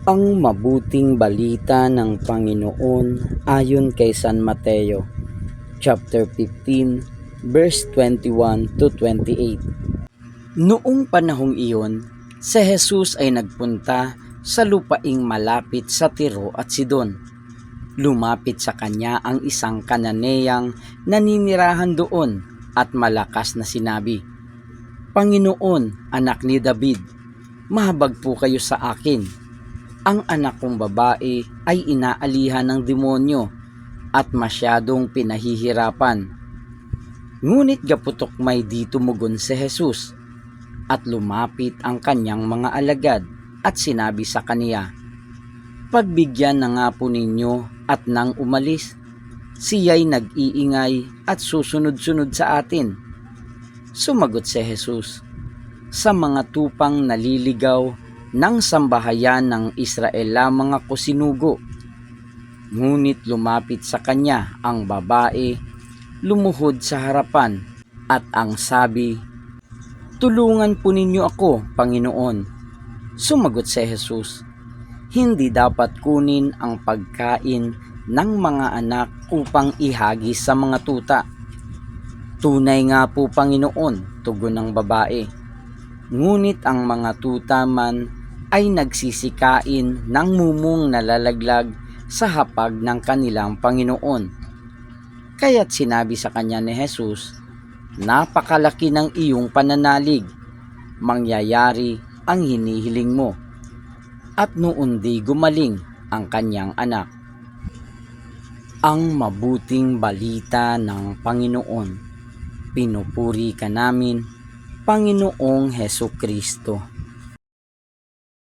Ang mabuting balita ng Panginoon ayon kay San Mateo, chapter 15, verse 21 to 28. Noong panahong iyon, si Jesus ay nagpunta sa lupaing malapit sa Tiro at Sidon. Lumapit sa kanya ang isang Kananeyang naninirahan doon at malakas na sinabi, "Panginoon, anak ni David, mahabag po kayo sa akin. Ang anak kong babae ay inaalihan ng demonyo at masyadong pinahihirapan." Ngunit gaputok may di tumugon si Jesus at lumapit ang kanyang mga alagad at sinabi sa kaniya, "Pagbigyan na nga po ninyo." At nang umalis, siya'y nag-iingay at susunod-sunod sa atin. Sumagot si Jesus, "Sa mga tupang naliligaw ng sambahayan ng Israel lamang ako sinugo." Ngunit lumapit sa kanya ang babae, lumuhod sa harapan, at ang sabi, "Tulungan po ninyo ako, Panginoon." Sumagot si Jesus, "Hindi dapat kunin ang pagkain ng mga anak upang ihagis sa mga tuta." "Tunay nga po, Panginoon," tugon ng babae. "Ngunit ang mga tuta man ay nagsisikain ng mumong nalalaglag sa hapag ng kanilang Panginoon." Kaya't sinabi sa kanya ni Jesus, "Napakalaki ng iyong pananalig. Mangyayari ang hinihiling mo." At noon di gumaling ang kanyang anak. Ang mabuting balita ng Panginoon. Pinupuri ka namin, Panginoong Hesukristo.